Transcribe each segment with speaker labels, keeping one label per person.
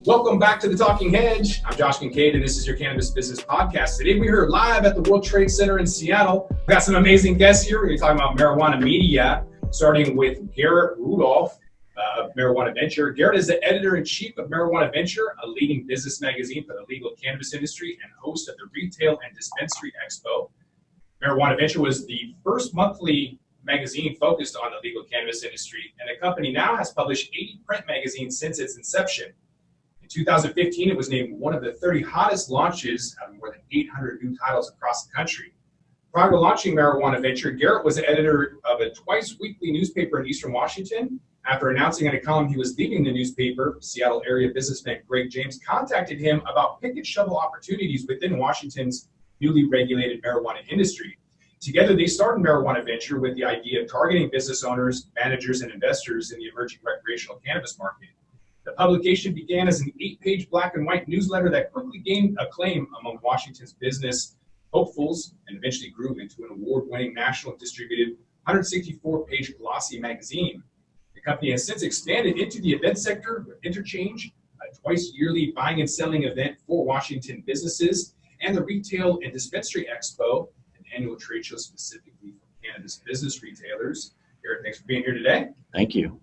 Speaker 1: Welcome back to the Talking Hedge. I'm Josh Kincaid, and this is your Cannabis Business Podcast. Today we're here live at the World Trade Center in Seattle. We've got some amazing guests here. We're going to be talking about marijuana media, starting with Garrett Rudolph of Marijuana Venture. Garrett is the editor-in-chief of Marijuana Venture, a leading business magazine for the legal cannabis industry and host of the Retail and Dispensary Expo. Marijuana Venture was the first monthly magazine focused on the legal cannabis industry, and the company now has published 80 print magazines since its inception. In 2015, it was named one of the 30 hottest launches out of more than 800 new titles across the country. Prior to launching Marijuana Venture, Garrett was the editor of a twice-weekly newspaper in Eastern Washington. After announcing in a column he was leaving the newspaper, Seattle area businessman Greg James contacted him about pick and shovel opportunities within Washington's newly regulated marijuana industry. Together, they started Marijuana Venture with the idea of targeting business owners, managers, and investors in the emerging recreational cannabis market. The publication began as an 8-page black and white newsletter that quickly gained acclaim among Washington's business hopefuls and eventually grew into an award-winning national distributed 164-page glossy magazine. The company has since expanded into the event sector with Interchange, a twice-yearly buying and selling event for Washington businesses, and the Retail and Dispensary Expo, an annual trade show specifically for cannabis business retailers. Garrett, thanks for being here today.
Speaker 2: Thank you.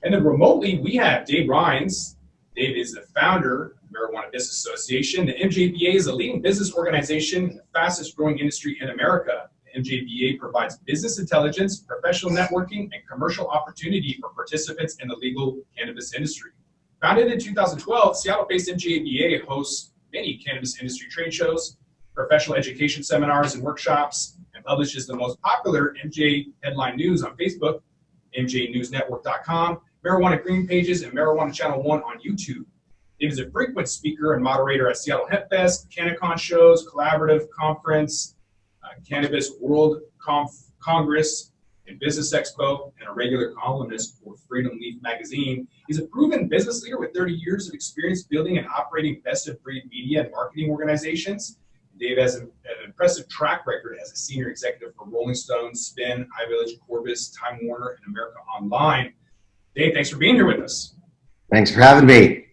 Speaker 1: And then remotely, we have Dave Rheins. Dave is the founder of the Marijuana Business Association. The MJBA is a leading business organization in the fastest growing industry in America. The MJBA provides business intelligence, professional networking, and commercial opportunity for participants in the legal cannabis industry. Founded in 2012, Seattle-based MJBA hosts many cannabis industry trade shows, professional education seminars and workshops, and publishes the most popular MJ headline news on Facebook, mjnewsnetwork.com, Marijuana Green Pages, and Marijuana Channel 1 on YouTube. Dave is a frequent speaker and moderator at Seattle Hempfest, CannaCon shows, Collaborative Conference, Cannabis World Congress, and Business Expo, and a regular columnist for Freedom Leaf magazine. He's a proven business leader with 30 years of experience building and operating best-of-breed media and marketing organizations. Dave has an impressive track record as a senior executive for Rolling Stone, Spin, iVillage, Corbis, Time Warner, and America Online. Dave, thanks for being here with us.
Speaker 2: Thanks for having me.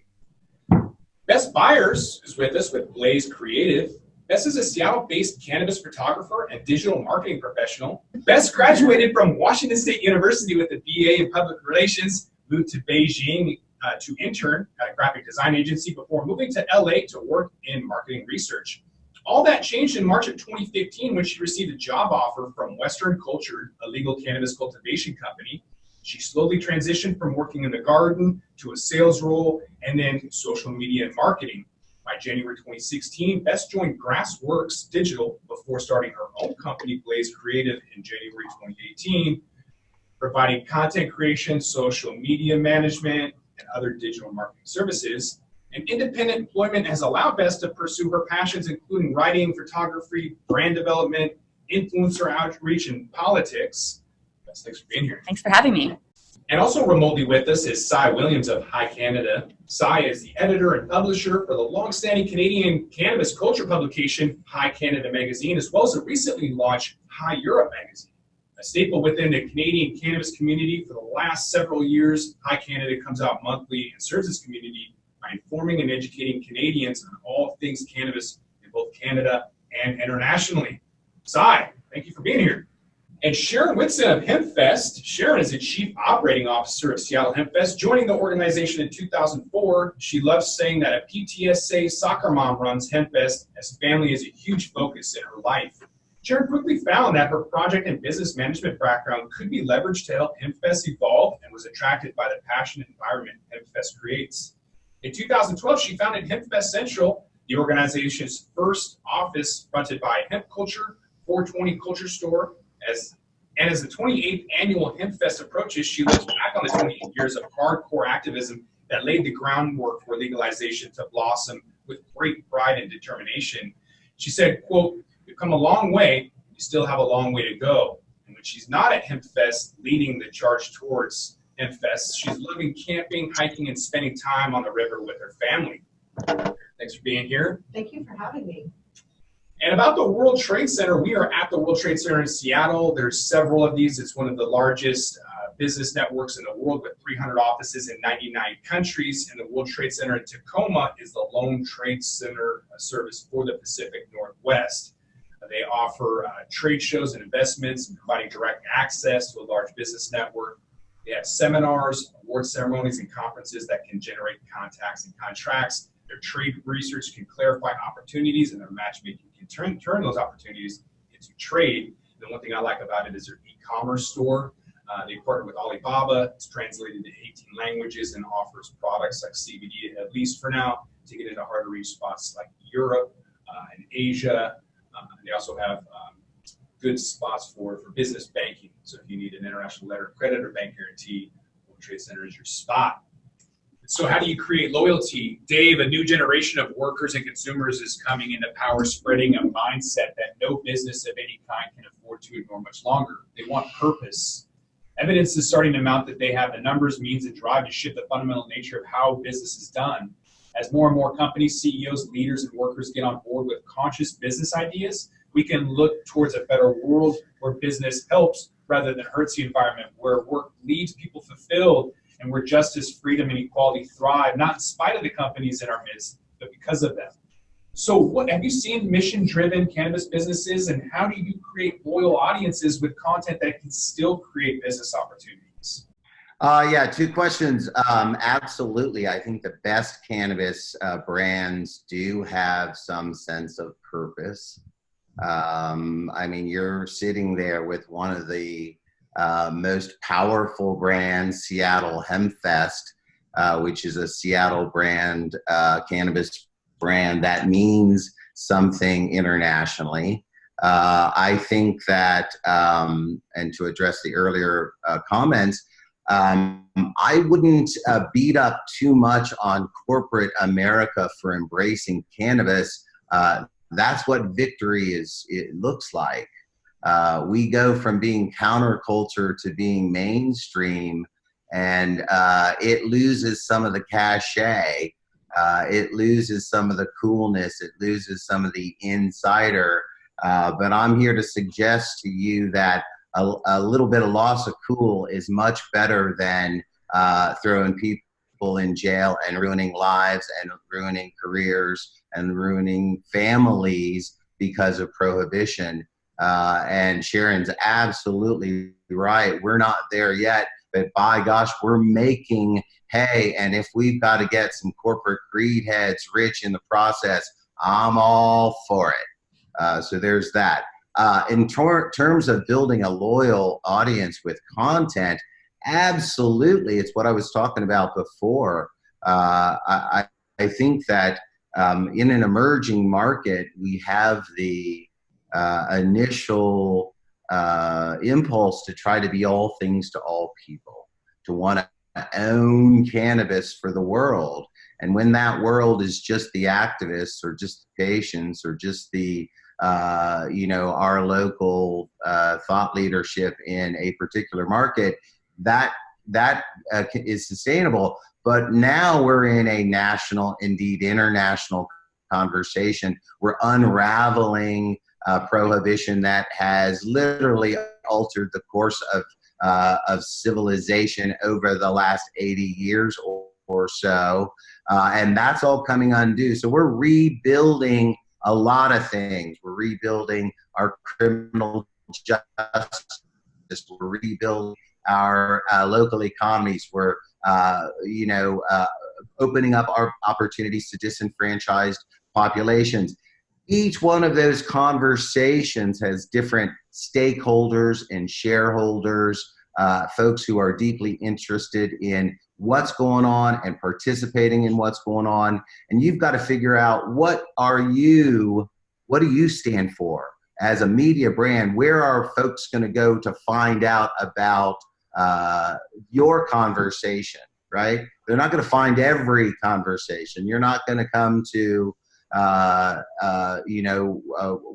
Speaker 1: Bess Byers is with us with Blaise Creative. Bess is a Seattle-based cannabis photographer and digital marketing professional. Bess graduated from Washington State University with a BA in public relations, moved to Beijing to intern at a graphic design agency before moving to LA to work in marketing research. All that changed in March of 2015 when she received a job offer from Western Cultured, a legal cannabis cultivation company. She slowly transitioned from working in the garden to a sales role and then social media and marketing. By January 2016, Bess joined Grassworks Digital before starting her own company, Blaise Creative, in January 2018, providing content creation, social media management, and other digital marketing services. And independent employment has allowed Bess to pursue her passions, including writing, photography, brand development, influencer outreach, and politics. Bess, thanks for being here.
Speaker 3: Thanks for having me.
Speaker 1: And also remotely with us is Cy Williams of High Canada. Cy is the editor and publisher for the long-standing Canadian cannabis culture publication, High Canada Magazine, as well as the recently launched High Europe Magazine. A staple within the Canadian cannabis community for the last several years, High Canada comes out monthly and serves its community by informing and educating Canadians on all things cannabis in both Canada and internationally. Cy, thank you for being here. And Sharon Whitson of Hempfest. Sharon is the Chief Operating Officer of Seattle Hempfest, joining the organization in 2004. She loves saying that a PTSA soccer mom runs Hempfest, as family is a huge focus in her life. Sharon quickly found that her project and business management background could be leveraged to help Hempfest evolve and was attracted by the passionate environment Hempfest creates. In 2012, she founded Hempfest Central, the organization's first office fronted by Hemp Culture, 420 Culture Store. As the 28th annual Hempfest approaches, she looks back on the 28 years of hardcore activism that laid the groundwork for legalization to blossom with great pride and determination. She said, quote, "We've come a long way, we still have a long way to go." And when she's not at Hempfest leading the charge towards Hempfest, she's loving camping, hiking, and spending time on the river with her family. Thanks for being here.
Speaker 4: Thank you for having me.
Speaker 1: And about the World Trade Center, we are at the World Trade Center in Seattle. There's several of these. It's one of the largest business networks in the world with 300 offices in 99 countries. And the World Trade Center in Tacoma is the lone trade center service for the Pacific Northwest. They offer trade shows and investments and providing direct access to a large business network. They have seminars, award ceremonies, and conferences that can generate contacts and contracts. Their trade research can clarify opportunities, and their matchmaking can turn those opportunities into trade. The one thing I like about it is their e-commerce store. They partner with Alibaba. It's translated to 18 languages and offers products like CBD, at least for now, to get into hard-to-reach spots like Europe and Asia. They also have good spots for business banking. So if you need an international letter of credit or bank guarantee, World Trade Center is your spot. So how do you create loyalty? Dave, a new generation of workers and consumers is coming into power, spreading a mindset that no business of any kind can afford to ignore much longer. They want purpose. Evidence is starting to mount that they have the numbers, means, and drive to shift the fundamental nature of how business is done. As more and more companies, CEOs, leaders, and workers get on board with conscious business ideas, we can look towards a better world where business helps rather than hurts the environment, where work leaves people fulfilled, and where justice, freedom, and equality thrive, not in spite of the companies in our midst, but because of them. So what have you seen mission-driven cannabis businesses, and how do you create loyal audiences with content that can still create business opportunities?
Speaker 2: Yeah, two questions. Absolutely. I think the best cannabis brands do have some sense of purpose. I mean, you're sitting there with one of the most powerful brands, Seattle Hempfest, which is a Seattle brand, cannabis brand that means something internationally. I think that, and to address the earlier comments, I wouldn't beat up too much on corporate America for embracing cannabis. That's what victory it looks like. We go from being counterculture to being mainstream, and it loses some of the cachet. It loses some of the coolness. It loses some of the insider. But I'm here to suggest to you that a little bit of loss of cool is much better than throwing people in jail and ruining lives and ruining careers and ruining families because of prohibition. And Sharon's absolutely right. We're not there yet, but by gosh, we're making hay. And if we've got to get some corporate greed heads rich in the process, I'm all for it. So there's that. In terms of building a loyal audience with content, absolutely. It's what I was talking about before. I think that in an emerging market, we have the initial impulse to try to be all things to all people, to want to own cannabis for the world. And when that world is just the activists or just the patients or just the our local thought leadership in a particular market, that is sustainable. But now we're in a national, indeed international conversation. We're unraveling prohibition that has literally altered the course of civilization over the last 80 years or so. And that's all coming undue. So we're rebuilding a lot of things. We're rebuilding our criminal justice. We're rebuilding our local economies. We're, opening up our opportunities to disenfranchised populations. Each one of those conversations has different stakeholders and shareholders, folks who are deeply interested in what's going on and participating in what's going on. And you've got to figure out what do you stand for as a media brand? Where are folks going to go to find out about your conversation, right? They're not going to find every conversation. You're not going to come to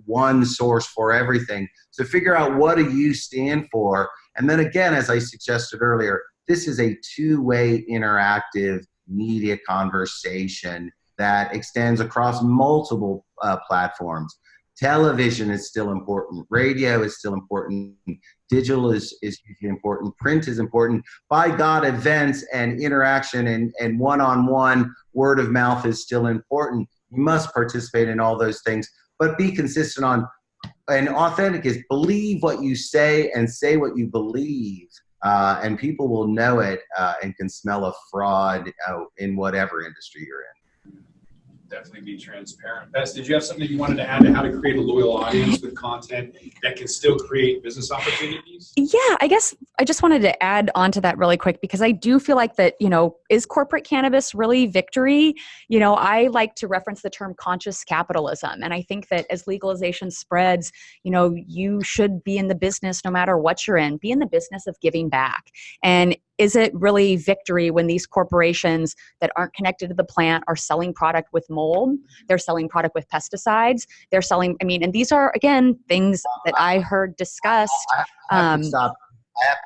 Speaker 2: one source for everything. So figure out what do you stand for. And then again, as I suggested earlier, this is a two-way interactive media conversation that extends across multiple platforms. Television is still important. Radio is still important. Digital is hugely important. Print is important. By God, events and interaction and one-on-one word of mouth is still important. You must participate in all those things, but be consistent on, and authentic is believe what you say and say what you believe. And people will know it and can smell a fraud in whatever industry you're in.
Speaker 1: Definitely be transparent. Bess, did you have something you wanted to add to how to create a loyal audience with content that can still create business opportunities?
Speaker 3: Yeah, I guess I just wanted to add on to that really quick, because I do feel like that, is corporate cannabis really victory? I like to reference the term conscious capitalism. And I think that as legalization spreads, you should be in the business, no matter what you're in, be in the business of giving back. And is it really victory when these corporations that aren't connected to the plant are selling product with mold? They're selling product with pesticides. They're selling, and these are, again, things that I heard discussed.
Speaker 2: I have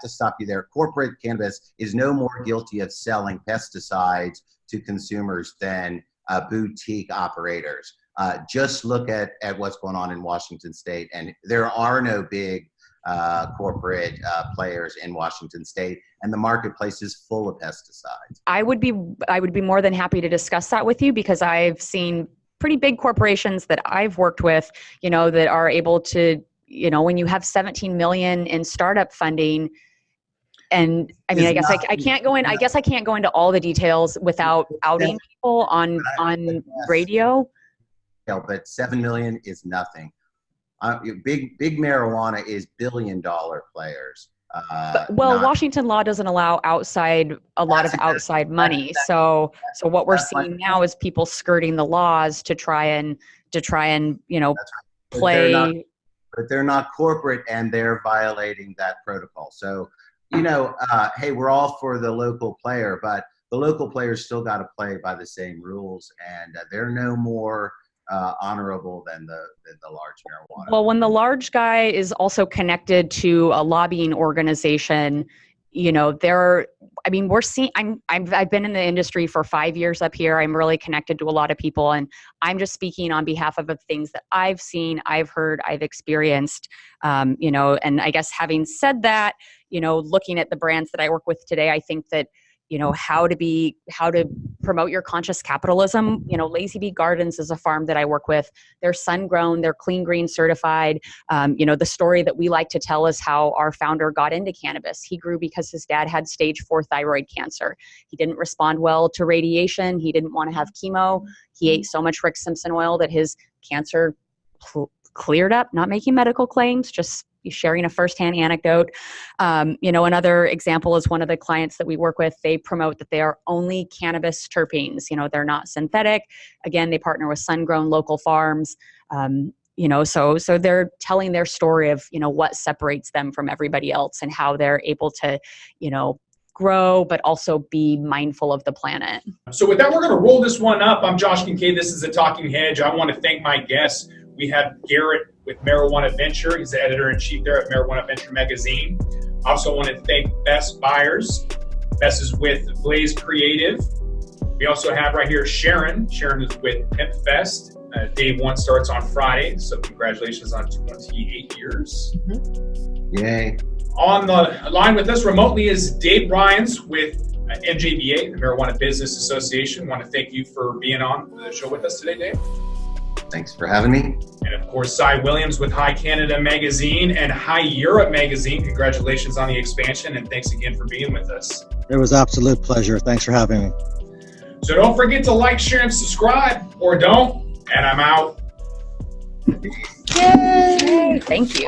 Speaker 2: to stop you there. Corporate cannabis is no more guilty of selling pesticides to consumers than boutique operators. Just look at what's going on in Washington State, and there are no big corporate players in Washington State, and the marketplace is full of pesticides.
Speaker 3: I would be more than happy to discuss that with you, because I've seen pretty big corporations that I've worked with, that are able to, when you have 17 million in startup funding. And I guess I can't go in. I guess I can't go into all the details without outing people on radio.
Speaker 2: But 7 million is nothing. Big marijuana is billion-dollar players.
Speaker 3: Washington law doesn't allow a lot of outside money. So what we're seeing now is people skirting the laws to try and play.
Speaker 2: But they're not corporate, and they're violating that protocol. So, hey, we're all for the local player, but the local players still got to play by the same rules, and they're no more honorable than the large marijuana.
Speaker 3: Well, when the large guy is also connected to a lobbying organization, we're seeing. I've been in the industry for 5 years up here. I'm really connected to a lot of people, and I'm just speaking on behalf of the things that I've seen, I've heard, I've experienced. And I guess having said that, looking at the brands that I work with today, I think that how to promote your conscious capitalism. Lazy Bee Gardens is a farm that I work with. They're sun grown, they're clean green certified. The story that we like to tell is how our founder got into cannabis. He grew because his dad had stage 4 thyroid cancer. He didn't respond well to radiation. He didn't want to have chemo. He ate so much Rick Simpson oil that his cancer cleared up. Not making medical claims, just sharing a firsthand anecdote. Another example is one of the clients that we work with. They promote that they are only cannabis terpenes. They're not synthetic. Again, they partner with sun-grown local farms. So they're telling their story of, what separates them from everybody else and how they're able to, grow, but also be mindful of the planet.
Speaker 1: So with that, we're going to roll this one up. I'm Josh Kincaid. This is the Talking Hedge. I want to thank my guests. We have Garrett with Marijuana Venture. He's the editor-in-chief there at Marijuana Venture magazine. I also want to thank Bess Byers. Bess is with Blaise Creative. We also have right here Sharon. Sharon is with Hempfest. Day 1 starts on Friday, so congratulations on 28 years.
Speaker 2: Mm-hmm. Yay.
Speaker 1: On the line with us remotely is Dave Rheins with MJBA, the Marijuana Business Association. I want to thank you for being on the show with us today, Dave.
Speaker 2: Thanks for having me.
Speaker 1: And of course, Cy Williams with High Canada Magazine and High Europe Magazine. Congratulations on the expansion, and thanks again for being with us.
Speaker 4: It was an absolute pleasure. Thanks for having me.
Speaker 1: So don't forget to like, share, and subscribe, or don't. And I'm out.
Speaker 3: Yay! Thank you.